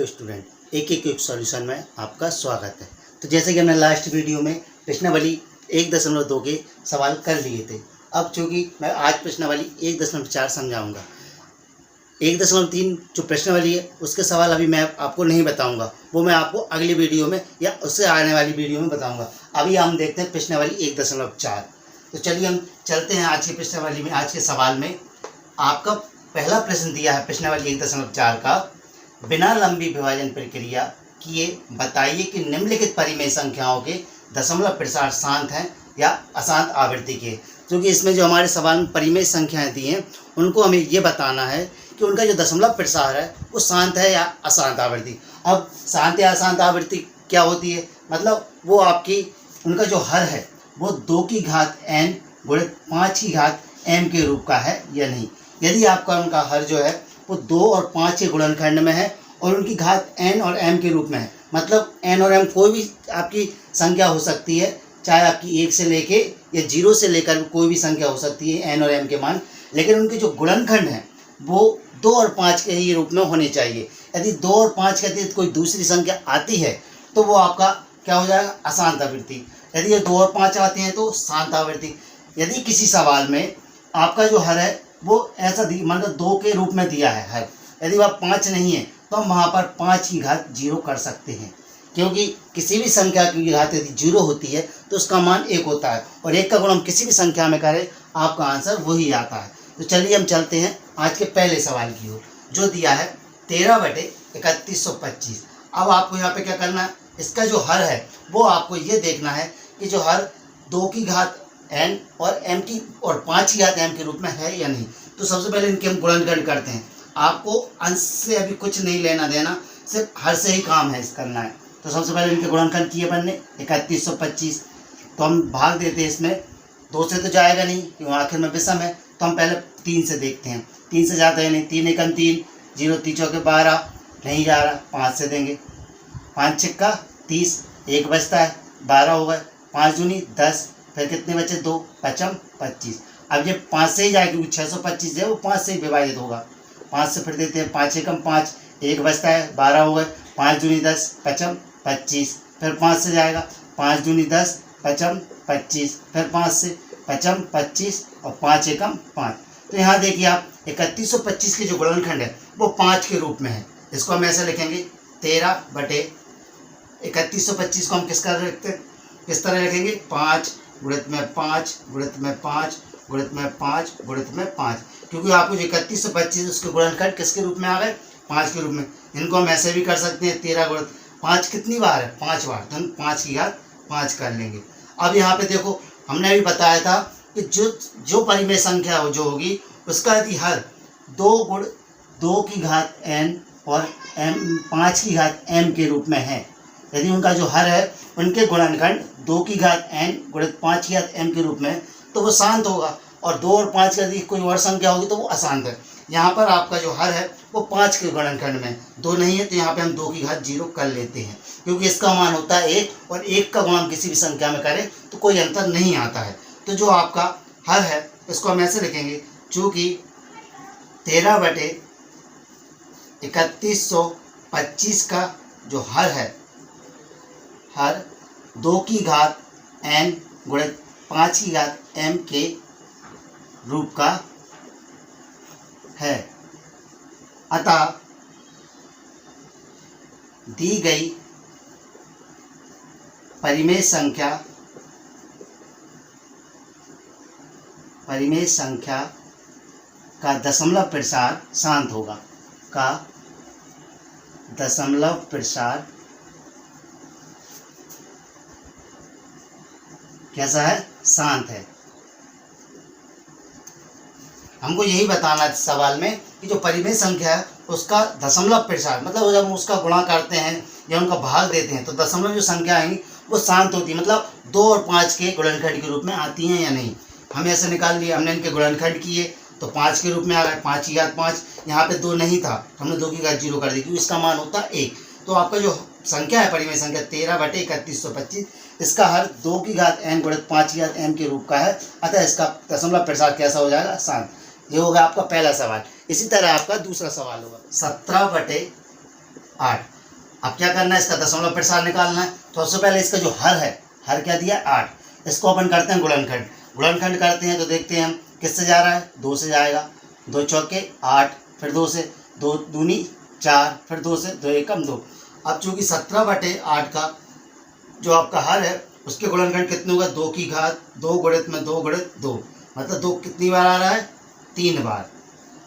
Student, एक एक quick solution में आपका स्वागत है। तो जैसे कि हमने लास्ट वीडियो में प्रश्नावली 1.2 के सवाल कर लिए थे। अब चूँकि मैं आज प्रश्नावली 1.4 समझाऊंगा। 1.3 जो प्रश्नावली है उसके सवाल अभी मैं आपको नहीं बताऊंगा, वो मैं आपको अगली वीडियो में या उससे आने वाली वीडियो में बताऊंगा। अभी हम देखते हैं प्रश्नावली 1.4। तो चलिए हम चलते हैं आज की प्रश्नावली में। आज के सवाल में आपका पहला प्रश्न दिया है प्रश्नावली 1.4 का, बिना लंबी विभाजन प्रक्रिया किए बताइए कि निम्नलिखित परिमेय संख्याओं के दशमलव प्रसार शांत हैं या अशांत आवृत्ति के। क्योंकि इसमें जो हमारे सवाल में परिमेय संख्याएं दी हैं उनको हमें ये बताना है कि उनका जो दशमलव प्रसार है वो शांत है या अशांत आवृत्ति। अब शांत या अशांत आवृत्ति क्या होती है, मतलब वो आपकी उनका जो हर है वो 2 की घात n गुणित 5 की घात m के रूप का है या नहीं। यदि आपका उनका हर जो है वो 2 और 5 के गुणनखंड में है और उनकी घात n और m के रूप में है, मतलब n और m कोई भी आपकी संख्या हो सकती है, चाहे आपकी 1 से लेके या 0 से लेकर कोई भी संख्या हो सकती है n और m के मान, लेकिन उनके जो गुणनखंड हैं वो 2 और 5 के ही रूप में होने चाहिए। यदि 2 और 5 के अतिरिक्त कोई दूसरी संख्या आती है तो वो आपका क्या हो जाएगा, अशांत आवृत्ति। यदि ये 2 और 5 आते हैं तो शांत आवृत्ति। यदि किसी सवाल में आपका जो हर है वो ऐसा मतलब 2 के रूप में दिया है हर, यदि वह 5 नहीं है तो हम वहाँ पर 5 की घात 0 कर सकते हैं, क्योंकि किसी भी संख्या की घात यदि 0 होती है तो उसका मान 1 होता है और 1 का गुण हम किसी भी संख्या में करें आपका आंसर वही आता है। तो चलिए हम चलते हैं आज के पहले सवाल की ओर, जो दिया है 13/3125। अब आपको यहाँ पे क्या करना है, इसका जो हर है वो आपको ये देखना है कि जो हर 2 की घात n और m की और 5 की घात m के रूप में है या नहीं। तो सबसे पहले इनके हम गुणनखंड करते हैं। आपको अंश से अभी कुछ नहीं लेना देना, सिर्फ हर से ही काम है करना है। तो सबसे पहले इनके गुणनखंड किए बनने 3125, तो हम भाग देते हैं। इसमें 2 से तो जाएगा नहीं क्योंकि आखिर में विषम है, तो हम पहले 3 से देखते हैं। 3 से जाता है नहीं, 3 एकम 3, 0 3 चौके 12, नहीं जा रहा, 5 से देंगे। 5 छक्का 30, 1 बचता है, 12 हो गए, 5 दूनी 10, फिर कितने बचे 2, 5 25। अब ये 5 से ही जाए क्योंकि 625 है वो 5 से ही विभाजित होगा। 5 से फिर देते हैं, 5 एकम 5, 1 बचता है, 12 हो गए, 5 दूनी 10, 5 25, फिर 5 से जाएगा, 5 दूनी 10, 5 25, फिर 5 से 5 25 और 5 एकम 5। तो यहाँ देखिए आप 3125 के जो गुणनखंड है वो 5 के रूप में है। इसको हम ऐसे लिखेंगे 13/3125 को हम किस तरह लिखेंगे, 5 गुणित में 5 गुणित में 5 गुणित में 5 गुणित में 5, क्योंकि आपको जो 3125 उसके गुणनखंड किसके रूप में आ गए, 5 के रूप में। इनको हम ऐसे भी कर सकते हैं, 13 गुणित 5 कितनी बार है, 5 बार, तो हम 5 की घात 5 कर लेंगे। अब यहाँ पे देखो हमने अभी बताया था कि जो परिमेय संख्या जो होगी उसका यदि हर 2 गुण 2 की घात n और m 5 की घात m के रूप में है, यदि उनका जो हर है उनके गुणनखंड 2 की घात n गुणित 5 की घात m के रूप में, तो वो शांत होगा। और 2 और 5 का यदि कोई और संख्या होगी तो वो अशांत है। यहाँ पर आपका जो हर है वो 5 के गुणनखंड में 2 नहीं है, तो यहाँ पे हम 2 की घात 0 कर लेते हैं, क्योंकि इसका मान होता है 1 और 1 का गुण हम किसी भी संख्या में करें तो कोई अंतर नहीं आता है। तो जो आपका हर है इसको हम ऐसे लिखेंगे, चूँकि 13/3125 का जो हर है, हर 2 की घात n गुणित 5 की घात m के रूप का है। अतः दी गई परिमेय संख्या का दशमलव प्रसार शांत होगा, का दशमलव प्रसार कैसा है, शांत है। हमको यही बताना है सवाल में कि जो परिमेय संख्या है उसका दशमलव प्रसार, मतलब जब हम उसका गुणा करते हैं या उनका भाग देते हैं तो दशमलव जो संख्या आएंगी वो शांत होती है, मतलब 2 और 5 के गुणनखंड के रूप में आती हैं या नहीं। हम ऐसे निकाल लिए, हमने इनके गुणनखंड किए तो 5 के रूप में आ गए, 5 की घात 5, यहाँ पे 2 नहीं था, हमने 2 की घात 0 कर दी क्योंकि इसका मान होता है 1। तो आपका जो संख्या है परिमेय संख्या 13/3125, इसका हर 2 की घात n गुणित 5 की घात m के रूप का है, अतः इसका दशमलव प्रसार कैसा हो जाएगा, शांत। ये होगा आपका पहला सवाल। इसी तरह आपका दूसरा सवाल होगा 17/8। अब क्या करना है, इसका दशमलव प्रसार निकालना है। तो सबसे पहले इसका जो हर है, हर क्या दिया 8, इसको अपन करते हैं गुणनखंड। गुणनखंड करते हैं तो देखते हैं हम किससे जा रहा है, 2 से जाएगा। 2 चौके 8, फिर 2 से, 2 दूनी 4, फिर 2 से, 2 एकम 2। अब चूंकि 17/8 का जो आपका हर है उसके गुणनखंड कितने होगा, 2 की घात 2 गुणित में 2 गुणित 2, मतलब 2 कितनी बार आ रहा है, 3 बार,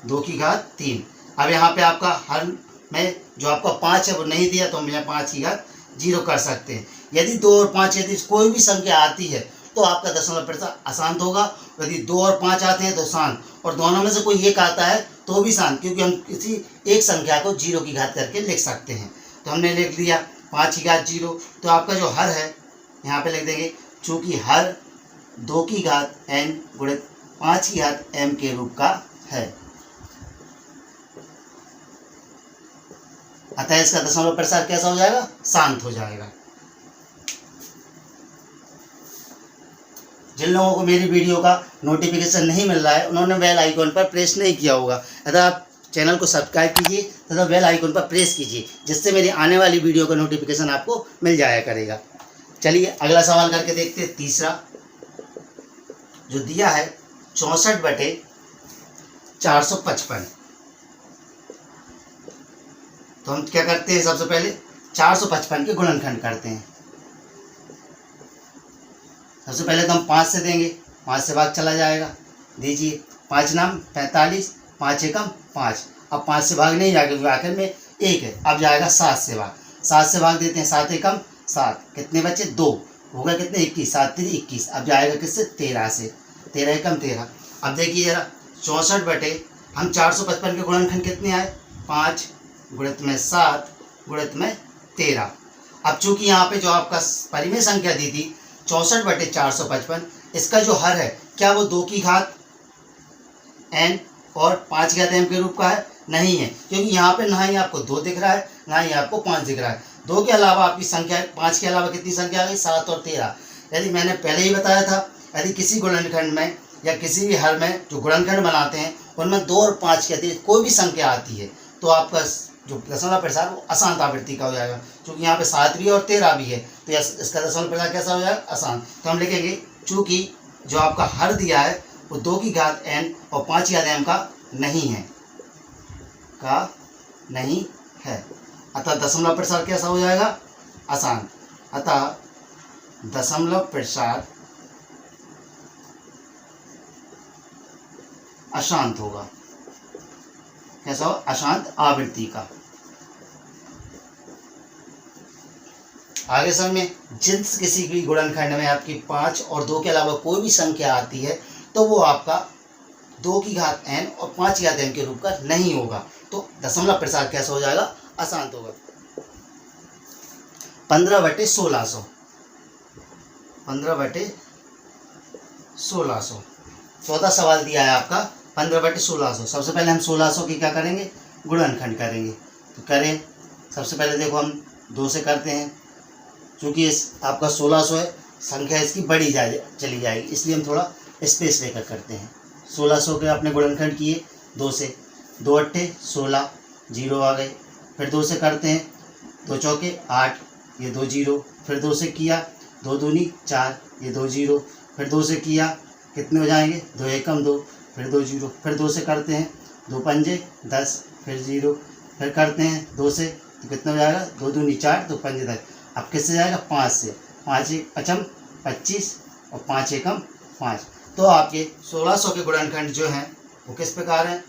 2 की घात 3। अब यहाँ पे आपका हर में जो आपका 5 है वो नहीं दिया, तो हम यहाँ 5 की घात 0 कर सकते हैं। यदि 2 और 5 यदि कोई भी संख्या आती है तो आपका दशमलव प्रसार अशांत होगा। यदि 2 और 5 आते हैं तो शांत, और दोनों में से कोई एक आता है तो भी शांत, क्योंकि हम किसी एक संख्या को 0 की घात करके लिख सकते हैं। तो हमने लिख लिया 5 की घात 0। तो आपका जो हर है यहाँ पे लिख देंगे, चूँकि हर 2 की घात n गुणित 5 की घात m के रूप का है, अतः इसका दशमलव प्रसार कैसा हो जाएगा, शांत हो जाएगा। जिन लोगों को मेरी वीडियो का नोटिफिकेशन नहीं मिल रहा है उन्होंने बेल आइकॉन पर प्रेस नहीं किया होगा, अतः आप चैनल को सब्सक्राइब कीजिए तथा बेल आइकॉन पर प्रेस कीजिए, जिससे मेरी आने वाली वीडियो का नोटिफिकेशन आपको मिल जाया करेगा। चलिए अगला सवाल करके देखते हैं। तीसरा जो दिया है 64/455। तो हम क्या करते हैं, सबसे पहले 455 के गुणनखंड करते हैं। सबसे पहले तो हम 5 से देंगे, 5 से भाग चला जाएगा, दीजिए 5 नाम 45, 5 एकम 5। अब 5 से भाग नहीं जाएगा क्योंकि आखिर में 1 है। अब जाएगा 7 से भाग, 7 से भाग देते हैं, 7 एकम 7, कितने बच्चे 2, होगा कितने 21, 7 3 21। अब जाएगा किससे, 13 से, 13 एकम 13। अब देखिए जरा 64 हम 455 के गुणनखंड कितने आए, 5 गुणित में 7 गुणित में 13। अब चूंकि यहाँ पे जो आपका परिमेय संख्या दी थी 64/455, इसका जो हर है क्या वो 2 की घात n और 5 की घात m के रूप का है, नहीं है, क्योंकि यहाँ पे ना ही आपको 2 दिख रहा है ना ही आपको 5 दिख रहा है। 2 के अलावा आपकी संख्या, 5 के अलावा कितनी संख्या आ गई, 7 और 13। यदि मैंने पहले ही बताया था, यदि किसी गुणनखंड में या किसी भी हर में जो गुणनखंड बनाते हैं उनमें 2 और 5 के अतिरिक्त कोई भी संख्या आती है तो आपका जो दशमलव प्रसार वो अशांत आवृत्ति का हो जाएगा। क्योंकि यहाँ पे 7 भी और 13 भी है तो इसका दशमलव प्रसार कैसा हो जाएगा, अशांत। तो हम लिखेंगे चूंकि जो आपका हर दिया है वो 2 की घात n और 5 की घात m का नहीं है, अतः दशमलव प्रसार कैसा हो जाएगा, अशांत। अतः दशमलव प्रसार अशांत होगा, कैसा हो, अशांत आवृत्ति का। आगे समय में जिन किसी भी गुणनखंड में आपकी 5 और 2 के अलावा कोई भी संख्या आती है तो वो आपका 2 की घात n और 5 की घात m के रूप का नहीं होगा, तो दशमलव प्रसार कैसा हो जाएगा, अशांत होगा। 15/1600, 15/1600 14 सवाल दिया है आपका 15/1600। सबसे पहले हम 1600 की क्या करेंगे, गुणनखंड करेंगे। तो करें, सबसे पहले देखो हम 2 से करते हैं, क्योंकि इस आपका 1600 है, संख्या इसकी बढ़ी चली जाएगी, इसलिए हम थोड़ा स्पेस लेकर करते हैं। 1600 के आपने गुणनखंड किए 2 से, 2 अट्ठे 16, 0 आ गए। फिर 2 से करते हैं, 2 चौके 8, ये 2 0, फिर 2 से किया, 2 दूनी 4, ये 2 0, फिर 2 से किया, कितने हो जाएंगे, 2 एकम 2, फिर 2 0, फिर 2 से करते हैं, 2 पंजे 10, फिर 0, फिर करते हैं 2 से तो कितना हो जाएगा, 2 दूनी 4, 2 पंजे 10। अब किससे जाएगा, 5 से, 5 एक पचम 25 और 5 एकम 5। तो आपके 1600 के गुणनखंड जो हैं वो किस प्रकार हैं,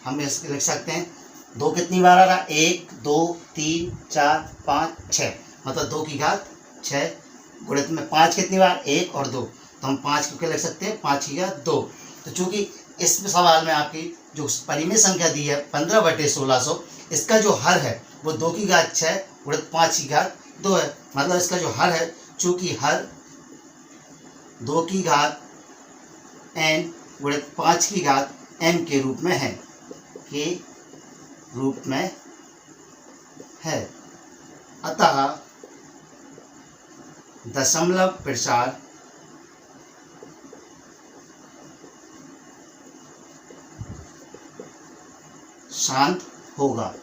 हम इसके लिख सकते हैं, 2 कितनी बार आ रहा, 1 2 3 4 5 6, मतलब 2 की घात 6 गुणित में 5 कितनी बार, 1 और 2, तो हम 5 को क्या लिख सकते हैं, 5 की घात 2। तो चूंकि इस सवाल में आपकी जो परिमेय संख्या दी है 15/1600, इसका जो हर है वो 2 की घात 6 गुणित 5 की घात 2 है, मतलब इसका जो हर है, चूंकि हर 2 की घात n गुणित 5 की घात m के रूप में है, अतः दशमलव प्रसार शांत होगा।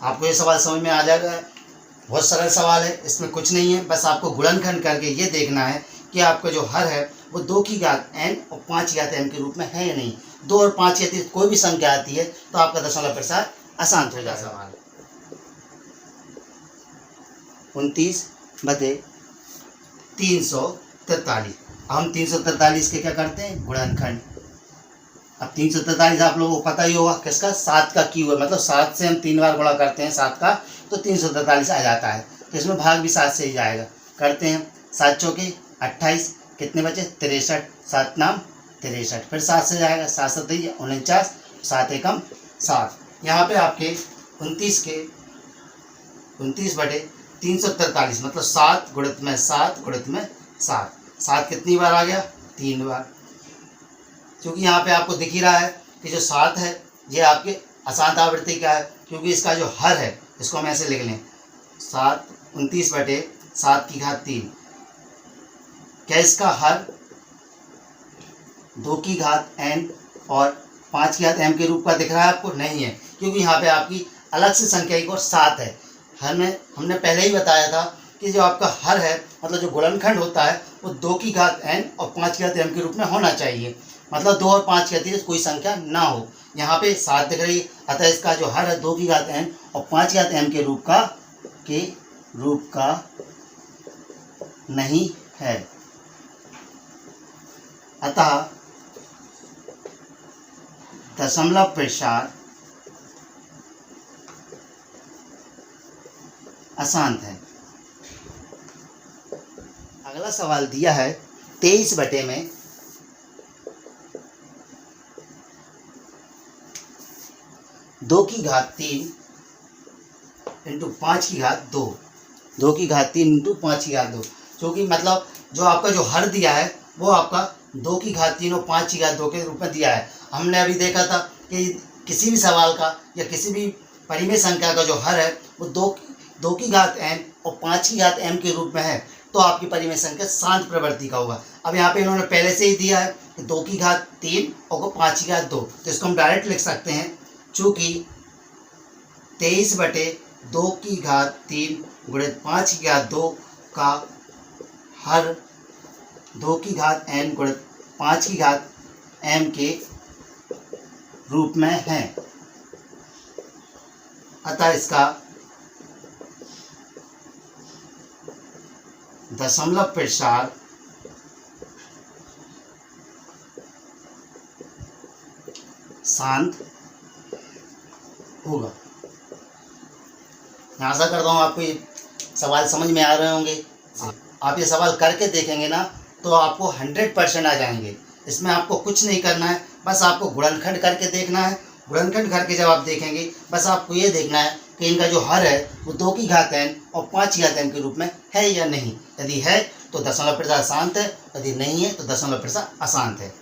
आपको ये सवाल समझ में आ जाएगा। बहुत सरल सवाल है, इसमें कुछ नहीं है, बस आपको गुणनखंड करके ये देखना है कि आपका जो हर है वो 2 की घात n और 5 की घात m के रूप में है या नहीं। 2 और 5 के कोई भी संख्या आती है तो आपका दशमलव प्रसार आसान हो जाएगा। सवाल 29/343। हम 343 के क्या करते हैं, गुणनखंड। अब 343 आप लोगों को पता ही होगा किसका, 7 का क्यू है, मतलब 7 से हम 3 बार गुणा करते हैं 7 का तो 343 आ जाता है। तो इसमें भाग भी 7 से ही जाएगा। करते हैं, 7 चौके 28, कितने बचे 63, 7 नाम 63, फिर 7 से जाएगा, 7 7 49, 7 एकम 7। यहाँ पे आपके 29/343 मतलब 7 गुणित में 7 गुणित में 7। 7 कितनी बार आ गया, 3 बार। क्योंकि यहाँ पे आपको दिख ही रहा है कि जो 7 है ये आपके अशांत आवृत्ति का है, क्योंकि इसका जो हर है इसको हम ऐसे लिख लें, 29/7 की घात 3। क्या इसका हर 2 की घात n और 5 की घात m के रूप का दिख रहा है आपको? नहीं है, क्योंकि यहाँ पे आपकी अलग से संख्या एक और 7 है। हर में हमने पहले ही बताया था कि जो आपका हर है मतलब जो गुणनखंड होता है वो 2 की घात n और 5 की घात m के रूप में होना चाहिए, मतलब 2 और 5 के अतिरिक्त कोई संख्या ना हो। यहाँ पे 7 दिख रही है, अतः इसका जो हर है 2 की घात n और 5 की घात m के रूप का नहीं है। अतः दशमलव प्रसार अशांत है। अगला सवाल दिया है 23 में 2 की घात 3 इंटू 5 की घात 2, 2 की घात 3 इंटू 5 की घात 2, क्योंकि मतलब जो आपका जो हर दिया है वो आपका 2 की घात 3 और 5 की घात 2 के रूप में दिया है। हमने अभी देखा था कि किसी भी सवाल का या किसी भी परिमेय संख्या का जो हर है वो 2 की घात n और 5 की घात m के रूप में है तो आपकी परिमेय संख्या शांत प्रवृत्ति का होगा। अब यहाँ पे इन्होंने पहले से ही दिया है कि 2 की घात 3 और 5 की घात 2, तो इसको हम डायरेक्ट लिख सकते हैं, चूँकि 23/2 की घात 3 गुणित 5 की घात 2 का हर 2 की घात n गुणित 5 की घात m के रूप में है, अतः इसका दशमलव प्रसार शांत होगा। मैं आशा करता हूँ आपको ये सवाल समझ में आ रहे होंगे। आप ये सवाल करके देखेंगे ना तो आपको 100% आ जाएंगे। इसमें आपको कुछ नहीं करना है, बस आपको गुणनखंड करके देखना है। गुणनखंड करके जब आप देखेंगे बस आपको ये देखना है कि इनका जो हर है वो 2 की घात n और 5 की घात m के रूप में है या नहीं। यदि है तो दशमलव प्रसार शांत है, यदि नहीं है तो दशमलव प्रसार अशांत है।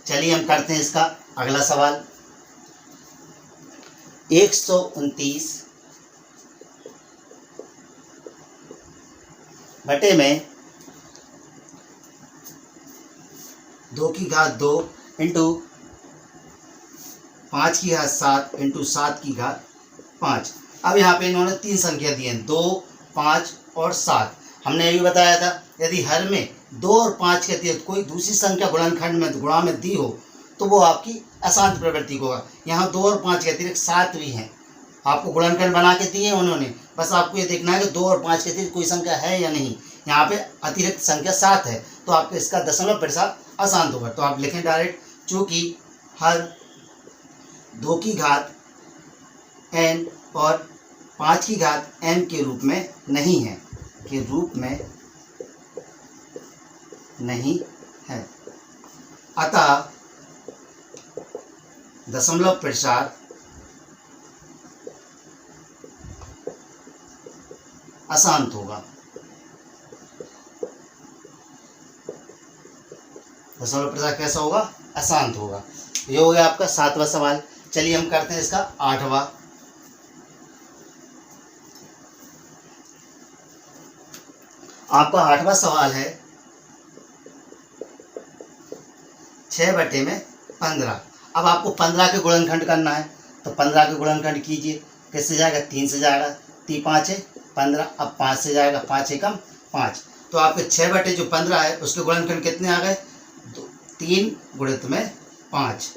चलिए हम करते हैं इसका अगला सवाल। 129 बटे में 2 की घात 2 इंटू 5 की घात 7 इंटू 7 की घात 5। अब यहाँ पे इन्होंने 3 संख्या दी हैं, 2, 5 और 7। हमने ये भी बताया था यदि हर में 2 और 5 के अतिरिक्त कोई दूसरी संख्या गुणनखंड में गुणा में दी हो तो वो आपकी अशांत प्रवृत्ति को होगा। यहाँ 2 और 5 के अतिरिक्त 7 भी हैं, आपको गुणनखंड बना के दिए उन्होंने, बस आपको ये देखना है कि 2 और 5 के अतिरिक्त कोई संख्या है या नहीं। यहाँ पे अतिरिक्त संख्या 7 है तो आपको इसका दशमलव प्रसार अशांत होगा। तो आप लिखें डायरेक्ट, चूँकि हर 2 की घात n और 5 की घात m के रूप में नहीं है, के रूप में नहीं है, अतः दशमलव प्रसार अशांत होगा। दशमलव प्रसार कैसा होगा, अशांत होगा। ये हो गया आपका 7वां सवाल। चलिए हम करते हैं इसका 8वां। आपका 8वां सवाल है 6/15। अब आपको 15 के गुणनखंड करना है, तो 15 के गुणनखंड कीजिए, किससे जाएगा 3 से जाएगा, 3 5 है 15, अब 5 से जाएगा, 5 एकम 5। तो आपके 6 बटे जो 15 है उसके गुणनखंड कितने आ गए, 3 गुणित में 5।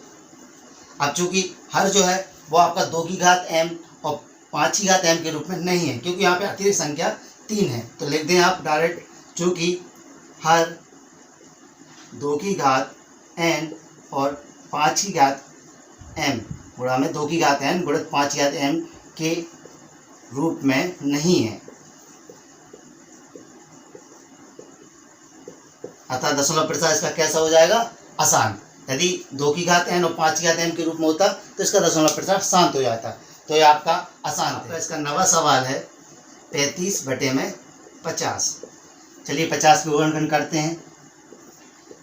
अब चूंकि हर जो है वो आपका 2 की घात m और 5 की घात m के रूप में नहीं है, क्योंकि यहाँ पे अतिरिक्त संख्या 3 है, तो लिख दें आप डायरेक्ट, चूंकि हर 2 की घात n और 5 की घात m गुणा में 2 की घात n गुणित 5 की घात m के रूप में नहीं है, अतः दशमलव प्रसार इसका कैसा हो जाएगा, आसान। यदि 2 की घात n और 5 की घात m के रूप में होता तो इसका दशमलव प्रसार शांत हो जाता। तो ये आपका आसान था। इसका नवा सवाल है 35 बटे में 50। चलिए 50 के गुणनखंड करते हैं,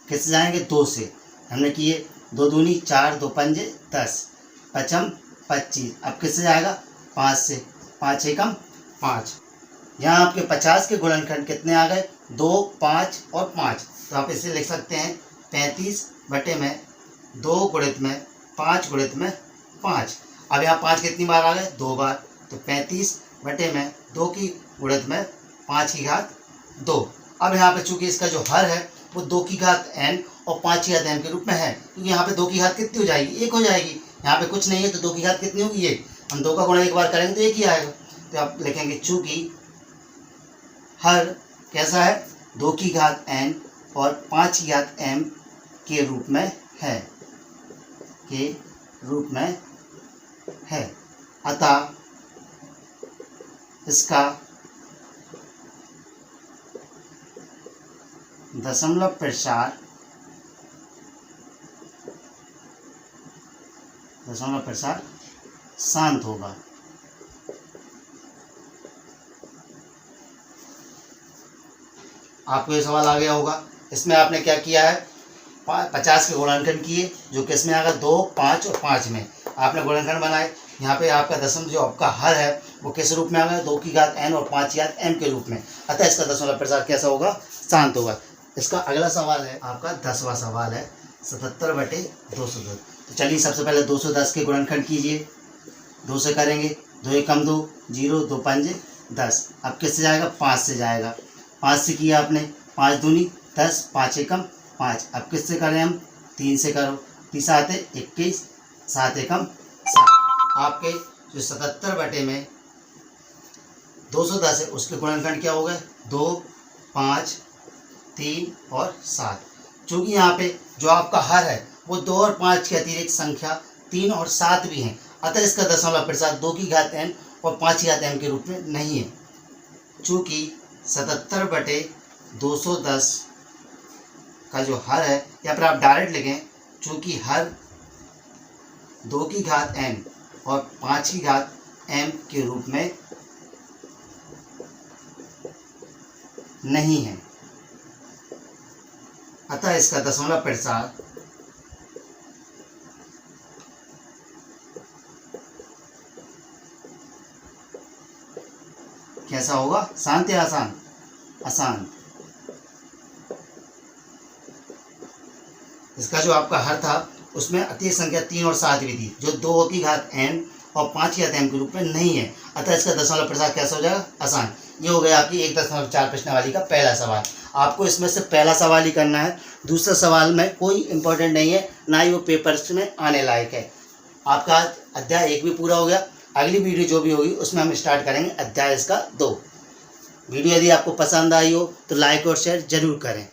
किससे जाएंगे, 2 से। हमने किए 2 दूनी 4, 2 पंजे 10, 5 25। अब किससे जाएगा, 5 से, 5 एकम 5। यहाँ आपके 50 के गुणनखंड कितने आ गए, 2, 5 और 5। तो आप इसे लिख सकते हैं 35 बटे में 2 गुणित में 5 गुणित में 5। अब यहाँ 5 कितनी बार आ गए, 2 बार, तो 35 बटे में 2 की गुणित में 5 की घात 2। अब यहाँ पे चूंकि इसका जो हर है वो 2 की घात n और 5 की घात m के रूप में है, क्योंकि यहाँ पे 2 की घात कितनी हो जाएगी, 1 हो जाएगी। यहाँ पे कुछ नहीं है तो 2 की घात कितनी होगी, 1। हम 2 का गुणा एक बार करेंगे तो 1 ही आएगा। तो आप लिखेंगे चूंकि हर कैसा है, 2 की घात n और 5 की घात m के रूप में है, के रूप में है, अतः इसका दशमलव प्रसार शांत होगा। आपको ये सवाल आ गया होगा। इसमें आपने क्या किया है, 50 के गुणनखंड किए, जो किस में आ गया, 2, 5 और 5 में आपने गुणनखंड बनाए। यहाँ पे आपका दशम जो आपका हर है वो किस रूप में आ गया, 2 की घात n और 5 की घात m के रूप में, अतः इसका दशमलव प्रसार कैसा होगा, शांत होगा। इसका अगला सवाल है आपका 10वां सवाल है 77 बटे 210। तो चलिए सबसे पहले 210 के गुणनखंड कीजिए, 2 से करेंगे, 2 एकम 2, 0, 2 पंजे 10। अब किससे जाएगा, 5 से जाएगा, 5 से किया आपने, 5 दूनी 10, 5 एकम 5। अब किससे करें हम, 3 से करो, 3 7 21, 7 एकम 7। आपके जो 77 बटे में 210 है उसके गुणनखंड क्या हो गए, 2, 5, 3 और 7। चूँकि यहाँ पे जो आपका हर है वो 2 और 5 की अतिरिक्त संख्या 3 और 7 भी हैं, अतः इसका दशमलव प्रसार 2 की घात n और 5 की घात m के रूप में नहीं है। चूँकि 77 बटे 210 का जो हर है, या फिर आप डायरेक्ट लिखें, चूँकि हर 2 की घात n और 5 की घात m के रूप में नहीं है, अतः इसका दशमलव प्रसार कैसा होगा, शांत या आसान, आसान। इसका जो आपका हर था उसमें अतिरिक्त संख्या 3 और 7 भी थी, जो 2 की घात n और 5 की घात m के रूप में नहीं है, अतः इसका दशमलव प्रसार कैसा हो जाएगा, आसान। ये हो गया आपकी 1.4 प्रश्नावली का पहला सवाल। आपको इसमें से पहला सवाल ही करना है, दूसरा सवाल में कोई इंपॉर्टेंट नहीं है, ना ही वो पेपर्स में आने लायक है। आपका अध्याय 1 भी पूरा हो गया। अगली वीडियो जो भी होगी उसमें हम स्टार्ट करेंगे अध्याय इसका 2। वीडियो यदि आपको पसंद आई हो तो लाइक और शेयर जरूर करें।